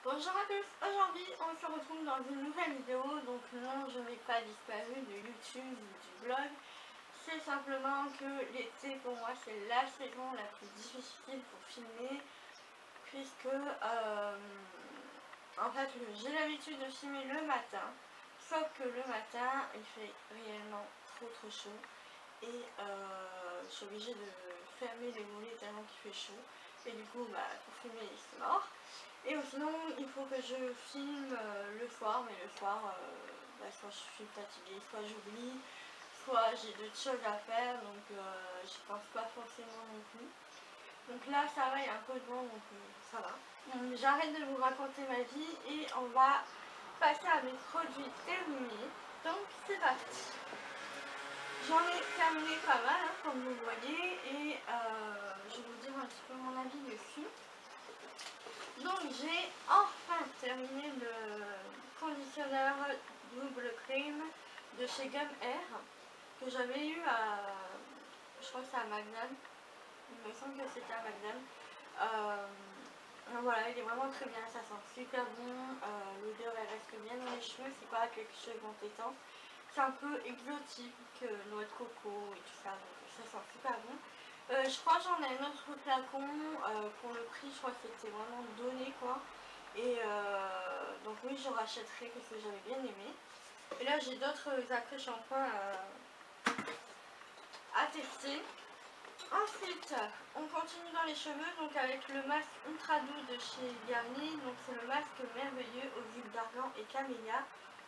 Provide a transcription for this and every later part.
Bonjour à tous, aujourd'hui on se retrouve dans une nouvelle vidéo. Donc non, je n'ai pas disparu de YouTube ou du blog. C'est simplement que l'été pour moi c'est la saison la plus difficile pour filmer, puisque en fait j'ai l'habitude de filmer le matin, sauf que le matin il fait réellement trop chaud et je suis obligée de fermer les volets tellement qu'il fait chaud, et du coup pour filmer c'est mort. Et sinon il faut que je filme le soir, mais le soir soit je suis fatiguée, soit j'oublie, soit j'ai d'autres choses à faire, donc je pense pas forcément non plus. Donc là ça va, il y a un peu de vent, donc ça va. J'arrête de vous raconter ma vie et on va passer à mes produits terminés. Donc c'est parti. J'en ai terminé pas mal, hein, comme vous voyez, et je vais vous dire un petit peu mon avis dessus. Donc j'ai enfin terminé le conditionneur double crème de chez Gum Air, que j'avais eu à, je crois que c'est à Magnum, il me semble que c'était à Magnum. Voilà, il est vraiment très bien, ça sent super bon, l'odeur elle reste bien dans les cheveux, c'est pas quelque chose d'entêtant. C'est un peu exotique, noix de coco et tout ça, donc ça sent super bon. Je crois que j'en ai un autre flacon, pour le prix je crois que c'était vraiment donné quoi. Et donc oui, je rachèterai parce que j'avais bien aimé. Et là j'ai d'autres après-shampoings à tester. Ensuite, on continue dans les cheveux, donc avec le masque ultra doux de chez Garnier. Donc c'est le masque merveilleux aux huiles d'argan et camélia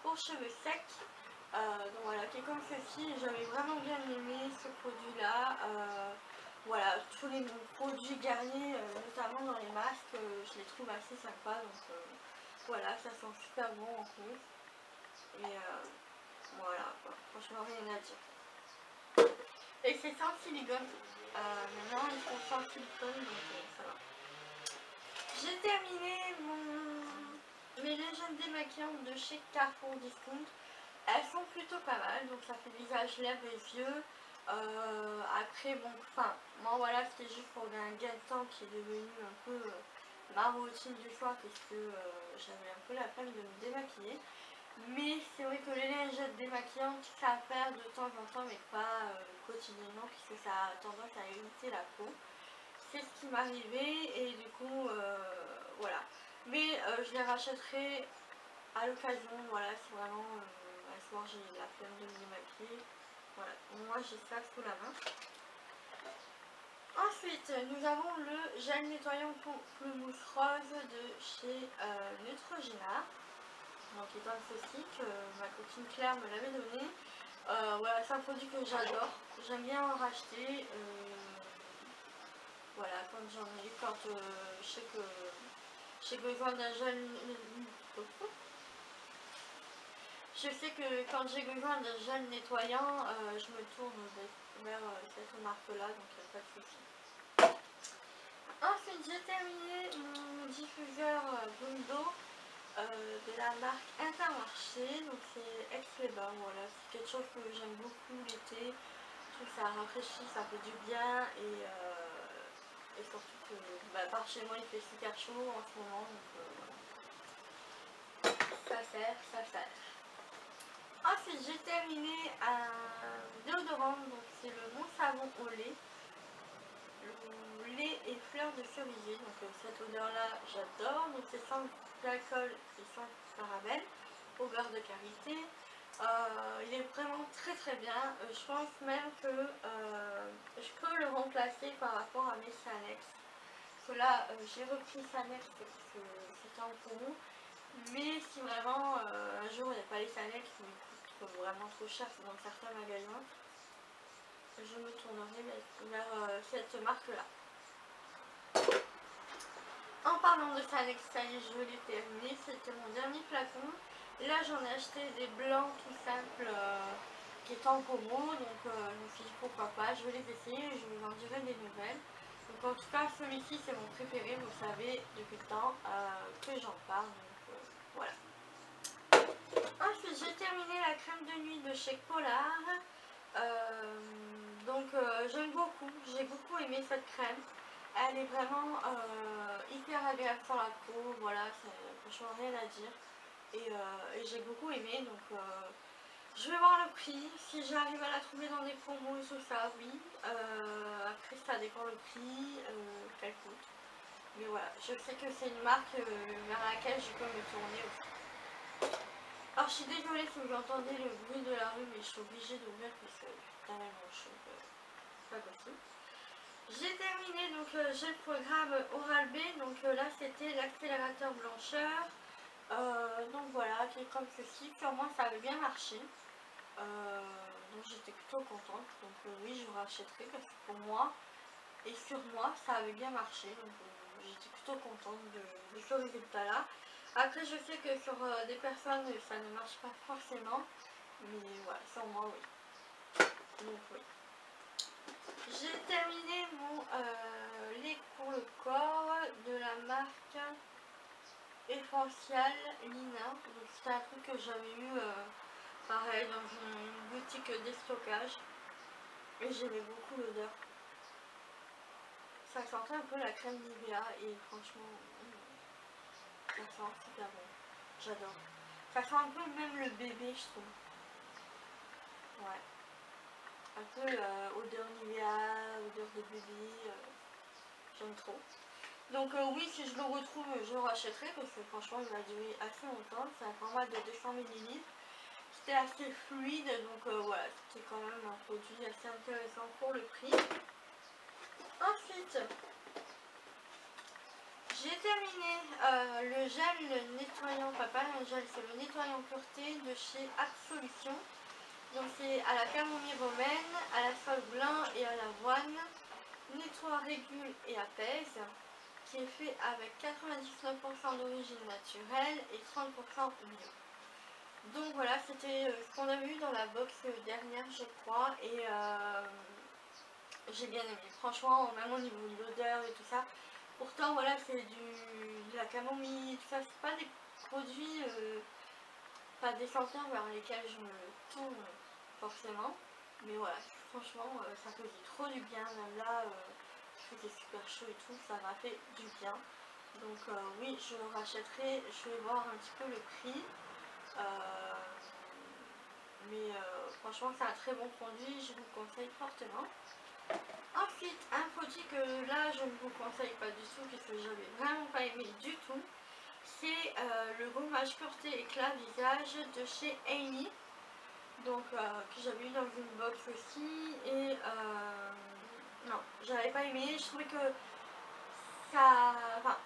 pour cheveux secs. Donc voilà, qui est comme ceci. J'avais vraiment bien aimé ce produit là. Voilà, tous les produits Garnier, notamment dans les masques, je les trouve assez sympas. Donc voilà, ça sent super bon en plus. Et voilà, franchement rien à dire. Et c'est sans silicone. Maintenant ils sont sans silicone, donc ça va. J'ai terminé mes légendes démaquillantes de chez Carrefour Discount. Elles sont plutôt pas mal, donc ça fait visage, lèvres et yeux. Après bon, enfin moi voilà, c'était juste pour un gain de temps qui est devenu un peu ma routine du soir, puisque j'avais un peu la peine de me démaquiller. Mais c'est vrai que les lingettes démaquillantes, ça à faire de temps en temps, mais pas quotidiennement, puisque ça a tendance à irriter la peau. C'est ce qui m'arrivait, et du coup voilà. Mais je les rachèterai à l'occasion, voilà, si vraiment un soir j'ai la flemme de me démaquiller. Voilà, moi j'ai ça sous la main. Ensuite, nous avons le gel nettoyant pour mousse rose de chez Neutrogena. Donc étant ceci que ma copine Claire me l'avait donné. Voilà, c'est un produit que j'adore, j'aime bien en racheter. Voilà, quand j'en ai, quand je sais que j'ai besoin d'un gel. Je sais que quand j'ai besoin d'un gel nettoyant, je me tourne vers cette marque là, donc il n'y a pas de souci. Ensuite, j'ai terminé mon diffuseur boule d'eau de la marque Intermarché, donc c'est Ex-les-Bains. Voilà, c'est quelque chose que j'aime beaucoup l'été. Je trouve que ça rafraîchit, ça fait du bien, et surtout que par chez moi il fait super chaud en ce moment, donc voilà. Ça sert, ça sert. Ensuite j'ai terminé un déodorant, donc c'est le Mon Savon au lait. Le lait et fleurs de cerisier, donc cette odeur là j'adore. Donc c'est sans alcool et sans parabènes, au beurre de karité. Il est vraiment très bien. Je pense même que je peux le remplacer par rapport à mes Sanex. Parce que là j'ai repris Sanex parce que c'était en promo. Mais si vraiment un jour il n'y a pas les Sanex qui me coûtent vraiment trop cher dans certains magasins, je me tournerai vers cette marque là. En parlant de Sanex, ça y est, je l'ai terminé, c'était mon dernier flacon. Là j'en ai acheté des blancs tout simples qui étaient en promo, donc je me suis dit pourquoi pas, je vais les essayer et je vous en dirai des nouvelles. Donc en tout cas celui-ci c'est mon préféré, vous savez depuis le temps que j'en parle, donc voilà. Ensuite j'ai terminé la crème de nuit de chez Polar. Donc j'aime beaucoup, j'ai beaucoup aimé cette crème. Elle est vraiment hyper agréable sur la peau, voilà, franchement rien à dire. Et j'ai beaucoup aimé, donc je vais voir le prix, si j'arrive à la trouver dans des promos et tout ça, oui. Après ça dépend le prix, qu'elle coûte. Mais voilà, je sais que c'est une marque vers laquelle je peux me tourner aussi. Alors je suis désolée si vous entendez le bruit de la rue, mais je suis obligée d'ouvrir parce que tellement chaud, c'est pas possible. J'ai terminé, donc j'ai le programme Oral-B, donc là c'était l'accélérateur blancheur. Donc voilà, qui est comme ceci. Sur moi ça avait bien marché. Donc j'étais plutôt contente. Donc oui, je rachèterai parce que pour moi et sur moi ça avait bien marché. Donc j'étais plutôt contente de ce résultat là. Après je sais que sur des personnes ça ne marche pas forcément. Mais voilà, sur moi oui. Donc oui. J'ai terminé mon lait pour le corps de la marque Essential Lina. Donc c'était un truc que j'avais eu pareil dans une boutique de stockage. Et j'aimais beaucoup l'odeur. Ça sentait un peu la crème Nivea et franchement, ça sent super bon. J'adore. Ça sent un peu même le bébé, je trouve. Ouais. Un peu odeur Nivea, odeur de bébé. J'aime trop. Donc oui, si je le retrouve, je le rachèterai parce que franchement, il va durer assez longtemps. C'est un format de 200 ml. C'était assez fluide, donc voilà, c'était quand même un produit assez intéressant pour le prix. Ensuite, j'ai terminé le gel nettoyant, pas un gel, c'est le nettoyant pureté de chez Absolution. Donc c'est à la camomille romaine, à la sol blanc et à l'avoine. Nettoie, régule et apaise. Qui est fait avec 99% d'origine naturelle et 30% bio. Donc voilà, c'était ce qu'on avait eu dans la box dernière, je crois, et j'ai bien aimé. Franchement, même au niveau de l'odeur et tout ça. Pourtant, voilà, c'est de la camomille, tout ça. C'est pas des produits, pas des senteurs vers lesquels je me tourne forcément. Mais voilà, franchement, ça faisait trop du bien. Même là, il faisait super chaud et tout, ça m'a fait du bien. Donc oui, je le rachèterai. Je vais voir un petit peu le prix. Mais franchement, c'est un très bon produit. Je vous le conseille fortement. Ensuite, un produit que là, je ne vous conseille pas du tout, puisque j'avais vraiment pas aimé du tout. C'est le gommage pureté éclat visage de chez Amy. Donc, que j'avais eu dans une box aussi. Et non, j'avais pas aimé. Je trouvais que ça... Enfin,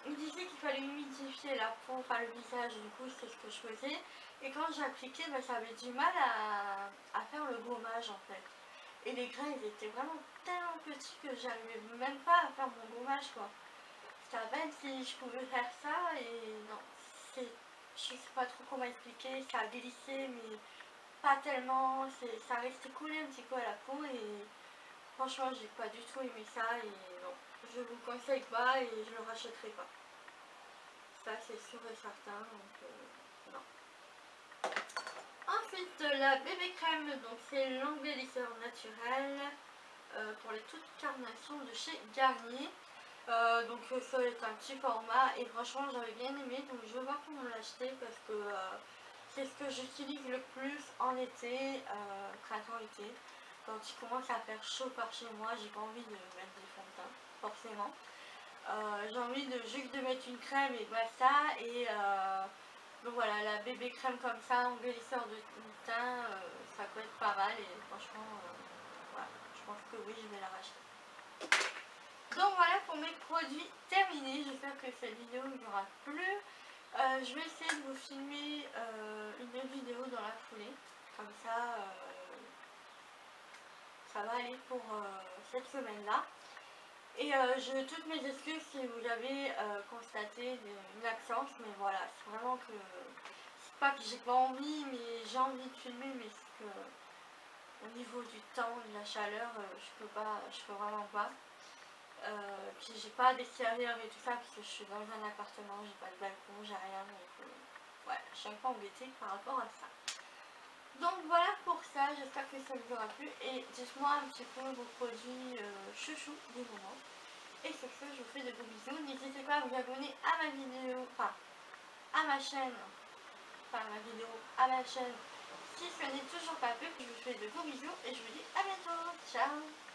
il disait qu'il fallait humidifier la peau, enfin le visage, du coup c'est ce que je faisais. Et quand j'appliquais, ben, ça avait du mal à faire le gommage en fait. Et les grains ils étaient vraiment tellement petits que j'arrivais même pas à faire mon gommage quoi. C'était à peine si je pouvais faire ça et non, je sais pas trop comment expliquer, ça a glissé mais pas tellement, ça restait collé un petit peu à la peau et franchement j'ai pas du tout aimé ça et non, je vous conseille pas et je le rachèterai pas. Ça c'est sûr et certain, donc non. Ensuite la bébé crème, donc c'est l'embellisseur naturel pour les toutes carnations de chez Garnier. Donc ça est un petit format et franchement j'avais bien aimé, donc je vais voir comment l'acheter parce que c'est ce que j'utilise le plus en été, printemps-été. Quand il commence à faire chaud par chez moi, j'ai pas envie de mettre des fonds de teint, forcément. J'ai envie juste de mettre une crème et basta. Et donc voilà, la bébé crème comme ça, embellisseur de teint, ça peut être pas mal. Et franchement, voilà, je pense que oui, je vais la racheter. Donc voilà pour mes produits terminés. J'espère que cette vidéo vous aura plu. Je vais essayer de vous filmer une vidéo dans la foulée. Comme ça, ça va aller pour cette semaine-là. Et je toutes mes excuses si vous avez constaté une absence, mais voilà, c'est vraiment que c'est pas que j'ai pas envie, mais j'ai envie de filmer, mais c'est que au niveau du temps, de la chaleur, je peux vraiment pas. Puis j'ai pas d'extérieur et tout ça, parce que je suis dans un appartement, j'ai pas de balcon, j'ai rien, donc ouais, je suis un peu embêtée par rapport à ça. Donc voilà pour ça, j'espère que ça vous aura plu et dites-moi un petit peu vos produits chouchous du moment. Et sur ce, je vous fais de gros bisous. N'hésitez pas à vous abonner à ma vidéo, enfin à ma chaîne, à ma chaîne si ce n'est toujours pas fait. Je vous fais de gros bisous et je vous dis à bientôt. Ciao.